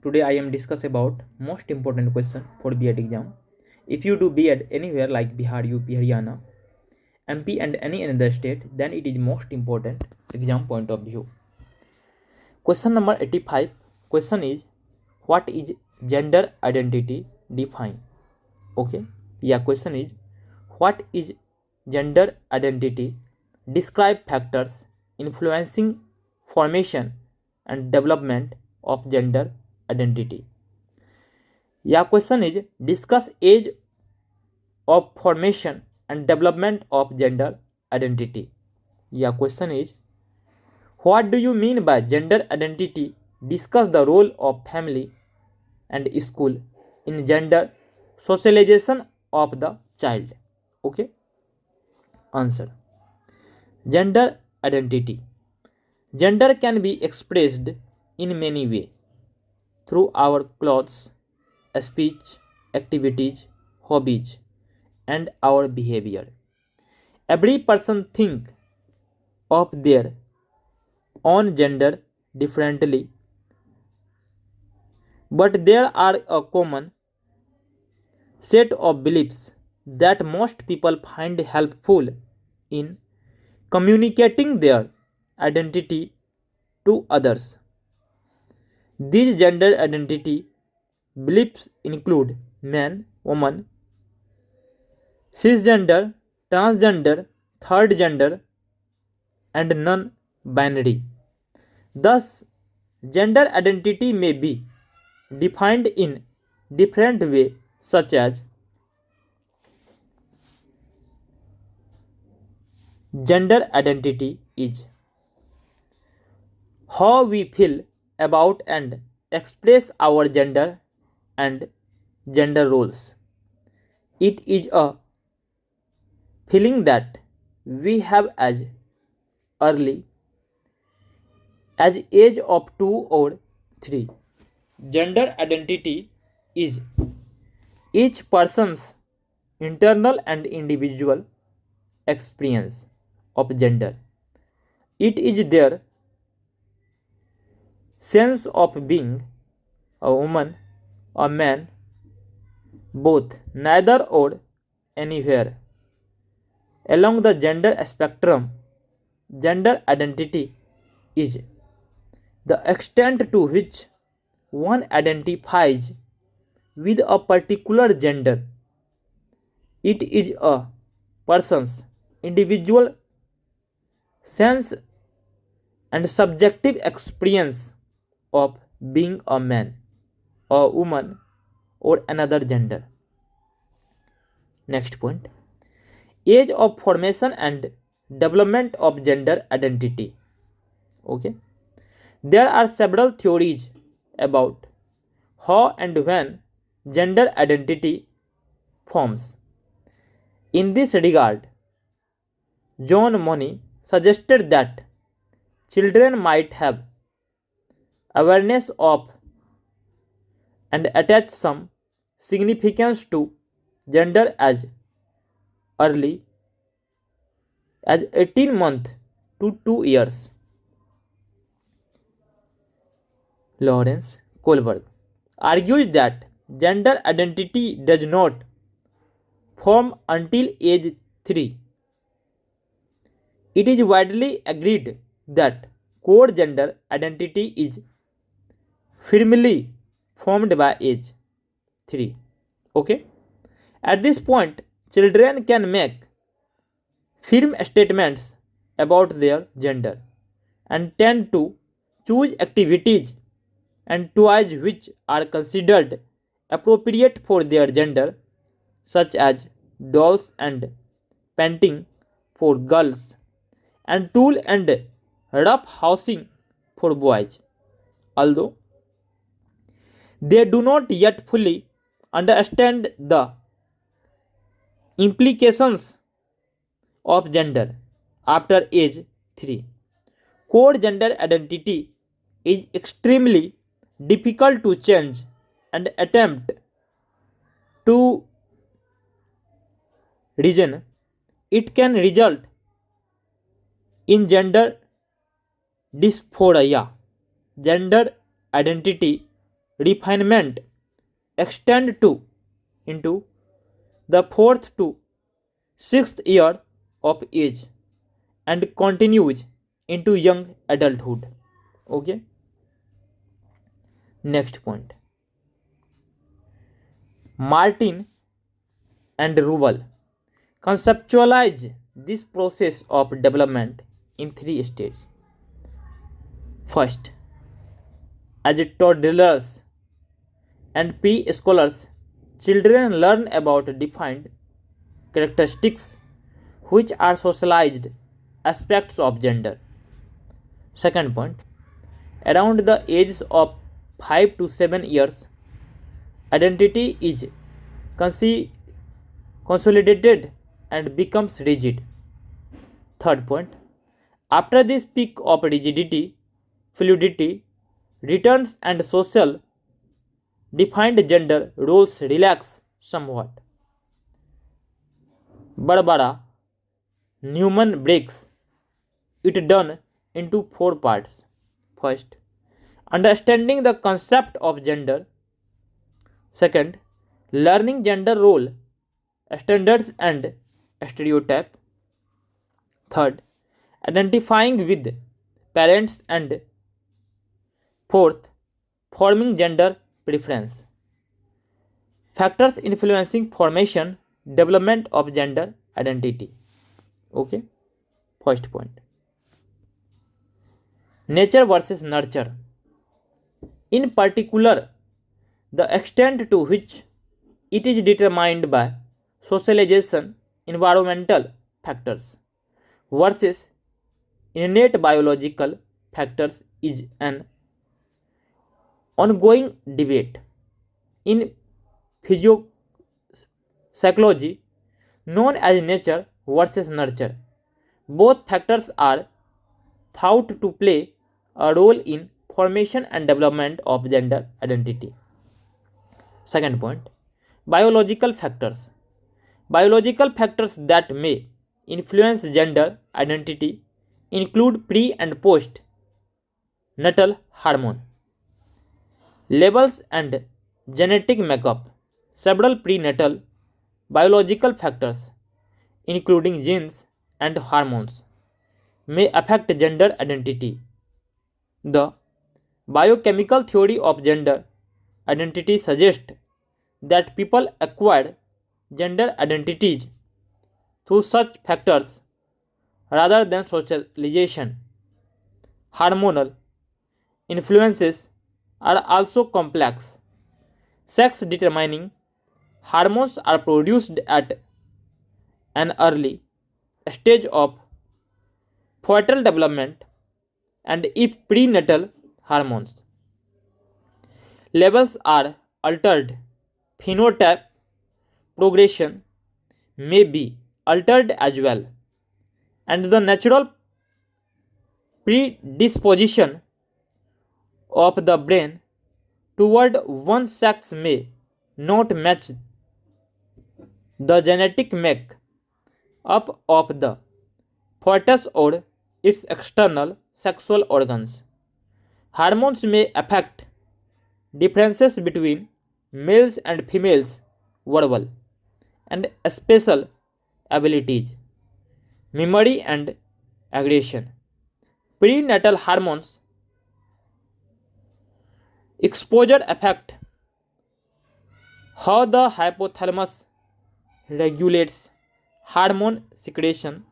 Today I am discuss about most important question for B.Ed exam. If you do B.Ed anywhere like Bihar, UP, Haryana, MP and any another state, then it is most important exam point of view. Question number 85. Question is, what is gender identity define? Okay. Question is, what is gender identity? Describe factors influencing formation and development of gender identity. Question is, discuss age of formation and development of gender identity. Question is, what do you mean by gender identity? Discuss the role of family and school in gender socialization of the child. Okay. Answer. Gender identity. Gender can be expressed in many ways through our clothes, speech, activities, hobbies, and our behavior. Every person thinks of their own gender differently, but there are a common set of beliefs that most people find helpful in communicating their identity to others. These gender identity beliefs include man, woman, cisgender, transgender, third gender, and non binary. Thus, gender identity may be defined in different ways, such as gender identity is how we feel about and express our gender and gender roles. It is a feeling that we have as early as age of 2 or 3. Gender identity is each person's internal and individual experience of gender. It is their sense of being a woman, a man, both, neither or anywhere. Along the gender spectrum, gender identity is the extent to which one identifies with a particular gender. It is a person's individual sense and subjective experience of being a man, a woman, or another gender. Next point. Age of formation and development of gender identity. Okay. There are several theories about how and when gender identity forms. In this regard, John Money suggested that children might have awareness of and attach some significance to gender as early as 18 months to 2 years. Lawrence Kohlberg argues that gender identity does not form until age 3. It is widely agreed that core gender identity is firmly formed by age 3. Okay? At this point, children can make firm statements about their gender and tend to choose activities and toys which are considered appropriate for their gender, such as dolls and painting for girls, and tool and rough housing for boys. Although they do not yet fully understand the implications of gender after age 3. Core gender identity is extremely difficult to change and attempt to reason. It can result in gender dysphoria, gender identity refinement extend to into the fourth to sixth year of age and continues into young adulthood. Okay. Next point. Martin and Rubel conceptualize this process of development in three stages. First, as toddlers and preschoolers, children learn about defined characteristics which are socialized aspects of gender. Second point, around the ages of 5 to 7 years, identity is consolidated and becomes rigid. Third point, after this peak of rigidity, fluidity returns and social defined gender roles relax somewhat. Barbara Newman breaks it down into four parts. First, understanding the concept of gender. Second, learning gender role, standards and stereotype. Third, identifying with parents and fourth, forming gender preference. Factors influencing formation, development of gender identity. Okay, first point. Nature versus nurture. In particular, the extent to which it is determined by socialization, environmental factors versus innate biological factors is an ongoing debate. In psychology, known as nature versus nurture, both factors are thought to play a role in formation and development of gender identity. Second point, biological factors. Biological factors that may influence gender identity include pre and post natal hormone levels and genetic makeup. Several prenatal biological factors, including genes and hormones, may affect gender identity. The biochemical theory of gender identity suggests that people acquire gender identities through such factors rather than socialization. Hormonal influences are also complex. Sex determining hormones are produced at an early stage of fetal development, and if prenatal hormones levels are altered, phenotype progression may be altered as well, and the natural predisposition of the brain toward one sex may not match the genetic make up of the fetus or its external sexual organs. Hormones may affect differences between males and females' verbal and spatial abilities, memory and aggression. Prenatal hormones exposure affect how the hypothalamus regulates hormone secretion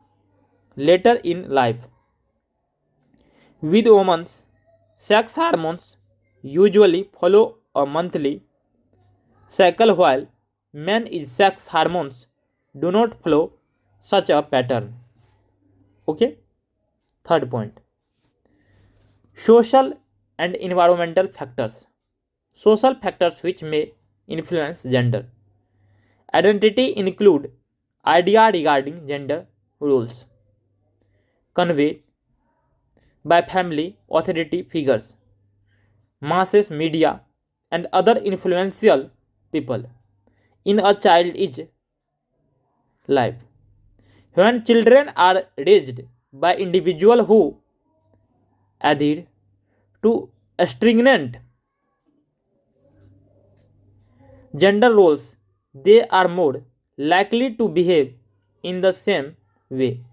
later in life. With women's sex hormones usually follow a monthly cycle while men's sex hormones do not follow such a pattern. Okay? Third point. Social and environmental factors. Social factors which may influence gender identity include idea regarding gender roles conveyed by family authority figures, masses, media, and other influential people in a child's life. When children are raised by individuals who adhere to stringent gender roles, they are more likely to behave in the same way,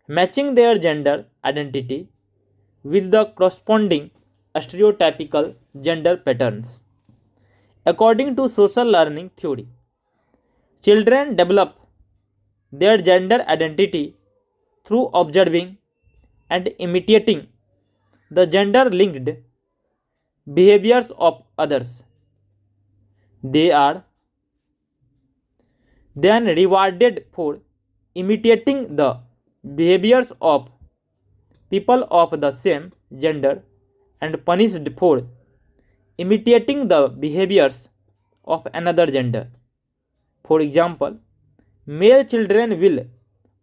matching their gender identity with the corresponding stereotypical gender patterns. According to social learning theory, children develop their gender identity through observing and imitating the gender linked behaviors of others. They are then rewarded for imitating the behaviors of people of the same gender and punished for imitating the behaviors of another gender. For example, male children will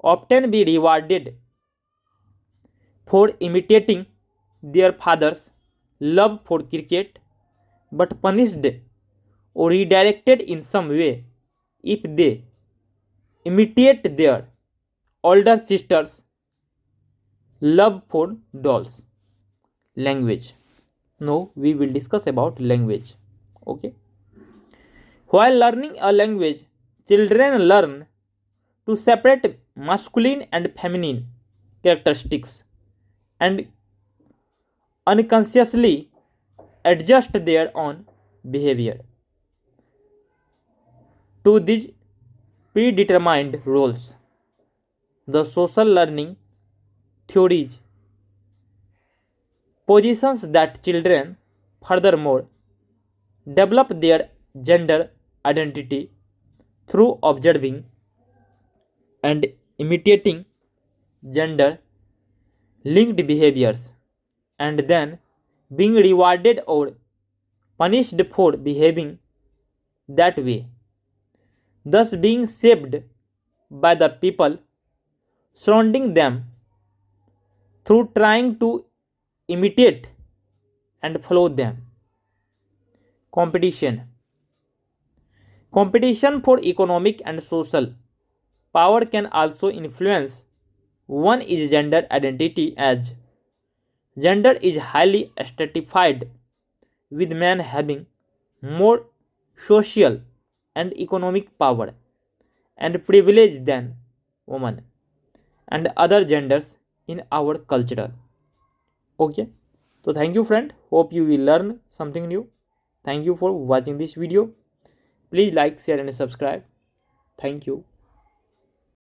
often be rewarded for imitating their father's love for cricket, but punished or redirected in some way if they imitate their older sister's love for dolls. Language. Now we will discuss about language. Okay. While learning a language, children learn to separate masculine and feminine characteristics and unconsciously adjust their own behavior to these predetermined roles. The social learning theories positions that children furthermore develop their gender identity through observing and imitating gender linked behaviors and then being rewarded or punished for behaving that way, thus being shaped by the people surrounding them through trying to imitate and follow them. Competition. Competition for economic and social power can also influence one is gender identity, as gender is highly stratified, with men having more social and economic power and privilege than women and other genders in our culture. Okay, so thank you friend, hope you will learn something new. Thank you for watching this video. Please like, share and subscribe. Thank you.